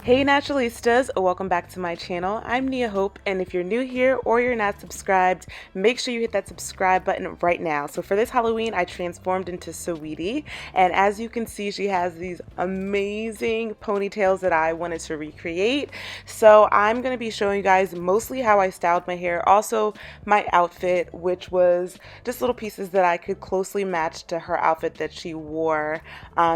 Hey Naturalistas, welcome back to my channel. I'm Nia Hope, and if you're new here or you're not subscribed, make sure you hit that subscribe button right now. So for this Halloween, I transformed into SAWEETIE, and as you can see, she has these amazing ponytails that I wanted to recreate. So I'm going to be showing you guys mostly how I styled my hair, also my outfit, which was just little pieces that I could closely match to her outfit that she wore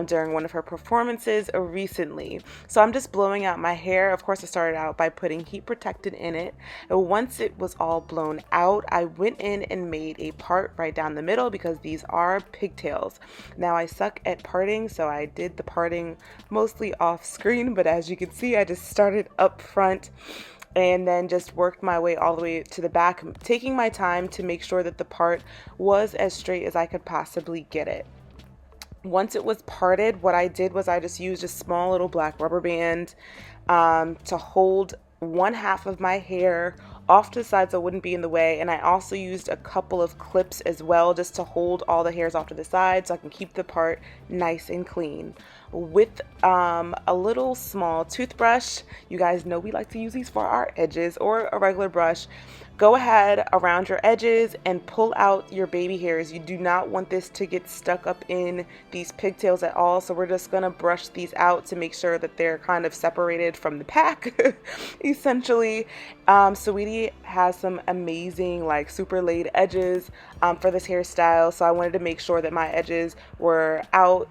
during one of her performances recently. So I'm just blowing out my hair. Of course, I started out by putting heat protectant in it. And once it was all blown out, I went in and made a part right down the middle because these are pigtails. Now I suck at parting, so I did the parting mostly off screen, but as you can see, I just started up front and then just worked my way all the way to the back, taking my time to make sure that the part was as straight as I could possibly get it. Once it was parted, what I did was I just used a small little black rubber band to hold one half of my hair off to the side so it wouldn't be in the way, and I also used a couple of clips as well just to hold all the hairs off to the side so I can keep the part nice and clean. With a little small toothbrush, you guys know we like to use these for our edges, or a regular brush. Go ahead around your edges and pull out your baby hairs. You do not want this to get stuck up in these pigtails at all, so we're just gonna brush these out to make sure that they're kind of separated from the pack essentially. SAWEETIE has some amazing like super laid edges for this hairstyle, so I wanted to make sure that my edges were out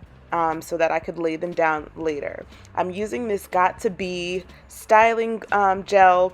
so that I could lay them down later. I'm using this Got To Be styling gel.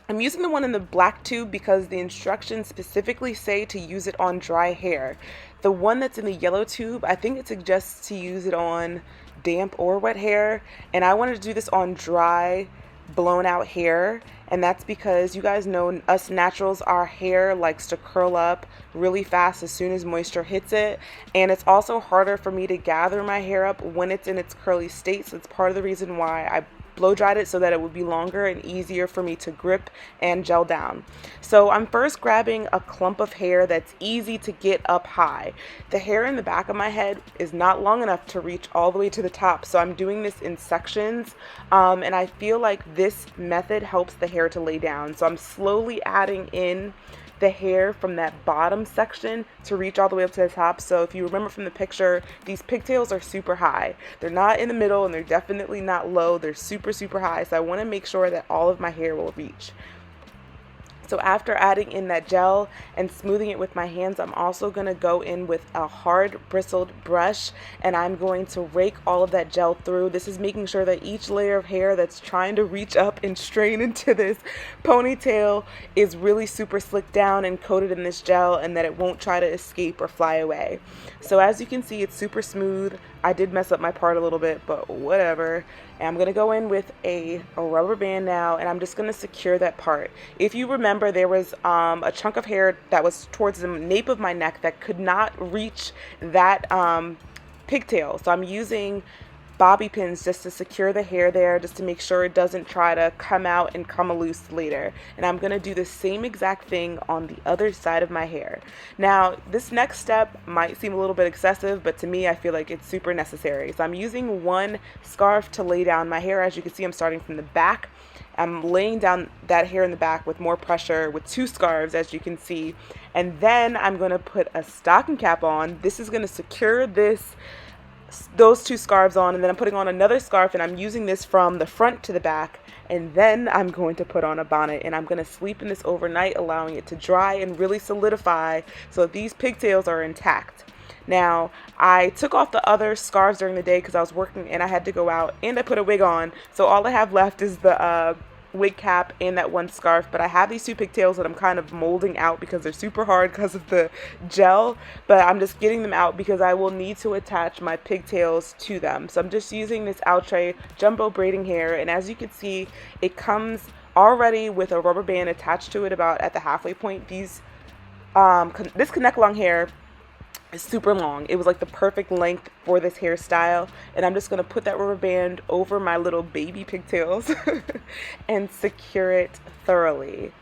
I'm using the one in the black tube because the instructions specifically say to use it on dry hair. The one that's in the yellow tube, I think it suggests to use it on damp or wet hair, and I wanted to do this on dry, blown out hair, and that's because you guys know us naturals, our hair likes to curl up really fast as soon as moisture hits it, and it's also harder for me to gather my hair up when it's in its curly state, so it's part of the reason why I blow dried it so that it would be longer and easier for me to grip and gel down. So I'm first grabbing a clump of hair that's easy to get up high. The hair in the back of my head is not long enough to reach all the way to the top, so I'm doing this in sections, and I feel like this method helps the hair to lay down. So I'm slowly adding in the hair from that bottom section to reach all the way up to the top. So if you remember from the picture, these pigtails are super high. They're not in the middle and they're definitely not low. They're super high. So I want to make sure that all of my hair will reach. So after adding in that gel and smoothing it with my hands, I'm also going to go in with a hard bristled brush and I'm going to rake all of that gel through. This is making sure that each layer of hair that's trying to reach up and strain into this ponytail is really super slicked down and coated in this gel, and that it won't try to escape or fly away. So as you can see, it's super smooth. I did mess up my part a little bit, but whatever. And I'm going to go in with a rubber band now, and I'm just going to secure that part. If you remember, there was a chunk of hair that was towards the nape of my neck that could not reach that pigtail. So I'm using bobby pins just to secure the hair there, just to make sure it doesn't try to come out and come loose later. And I'm going to do the same exact thing on the other side of my hair. Now, this next step might seem a little bit excessive, but to me, I feel like it's super necessary. So I'm using one scarf to lay down my hair. As you can see, I'm starting from the back. I'm laying down that hair in the back with more pressure with two scarves, as you can see. And then I'm going to put a stocking cap on. This is going to secure those two scarves on, and then I'm putting on another scarf, and I'm using this from the front to the back, and then I'm going to put on a bonnet, and I'm going to sleep in this overnight, allowing it to dry and really solidify so these pigtails are intact. Now, I took off the other scarves during the day because I was working and I had to go out, and I put a wig on, so all I have left is the wig cap and that one scarf. But I have these two pigtails that I'm kind of molding out because they're super hard because of the gel, but I'm just getting them out because I will need to attach my pigtails to them. So I'm just using this Outre jumbo braiding hair, and as you can see, it comes already with a rubber band attached to it about at the halfway point. This connect long hair is super long. It was like the perfect length for this hairstyle, and I'm just going to put that rubber band over my little baby pigtails and secure it thoroughly.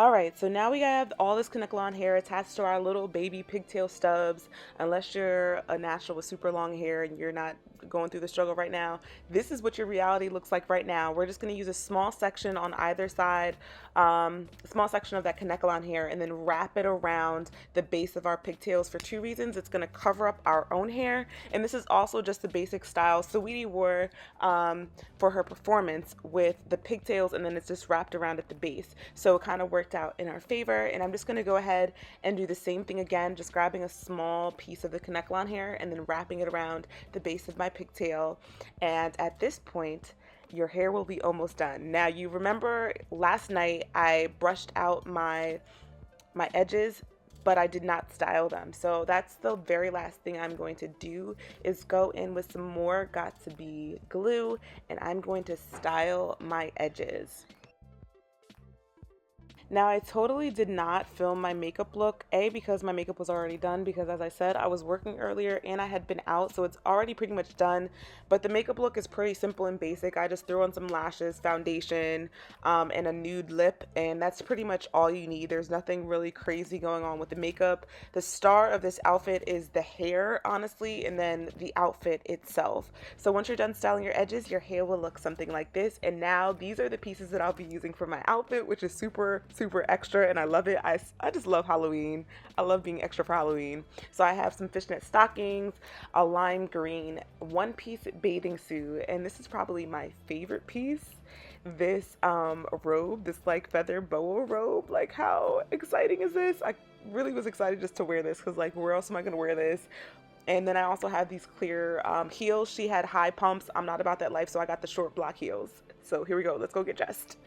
Alright, so now we have all this Kanekalon hair attached to our little baby pigtail stubs. Unless you're a natural with super long hair and you're not going through the struggle right now, this is what your reality looks like right now. We're just going to use a small section on either side, a small section of that Kanekalon hair, and then wrap it around the base of our pigtails for two reasons. It's going to cover up our own hair, and this is also just the basic style SAWEETIE wore for her performance with the pigtails, and then it's just wrapped around at the base. So it kind of worked out in our favor, and I'm just going to go ahead and do the same thing again, just grabbing a small piece of the Kanekalon hair and then wrapping it around the base of my pigtail. And at this point, your hair will be almost done. Now, you remember last night I brushed out my edges, but I did not style them. So that's the very last thing I'm going to do, is go in with some more Got2b glue, and I'm going to style my edges. Now, I totally did not film my makeup look, A, because my makeup was already done, because as I said, I was working earlier and I had been out, so it's already pretty much done. But the makeup look is pretty simple and basic. I just threw on some lashes, foundation, and a nude lip, and that's pretty much all you need. There's nothing really crazy going on with the makeup. The star of this outfit is the hair, honestly, and then the outfit itself. So once you're done styling your edges, your hair will look something like this. And now these are the pieces that I'll be using for my outfit, which is super extra, and I love it. I just love Halloween. I love being extra for Halloween. So I have some fishnet stockings, a lime green one-piece bathing suit, and this is probably my favorite piece. This robe, this like feather boa robe. Like, how exciting is this? I really was excited just to wear this, because like, where else am I gonna wear this? And then I also have these clear heels. She had high pumps. I'm not about that life, so I got the short block heels. So here we go. Let's go get dressed.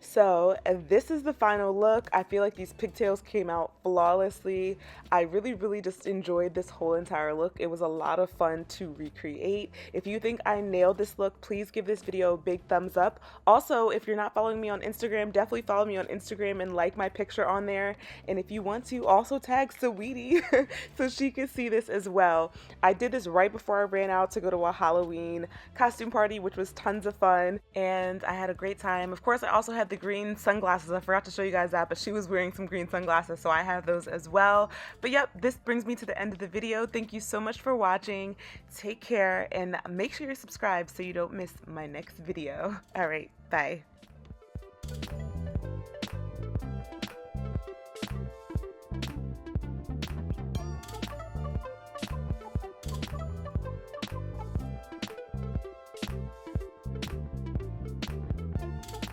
So this is the final look. I feel like these pigtails came out flawlessly. I really just enjoyed this whole entire look. It was a lot of fun to recreate. If you think I nailed this look, please give this video a big thumbs up. Also, if you're not following me on Instagram, definitely follow me on Instagram and like my picture on there. And if you want to, also tag SAWEETIE so she can see this as well. I did this right before I ran out to go to a Halloween costume party, which was tons of fun, and I had a great time. Of course, I also had the green sunglasses. I forgot to show you guys that, but she was wearing some green sunglasses, so I have those as well. But yep, this brings me to the end of the video. Thank you so much for watching. Take care, and make sure you're subscribed so you don't miss my next video. All right, bye.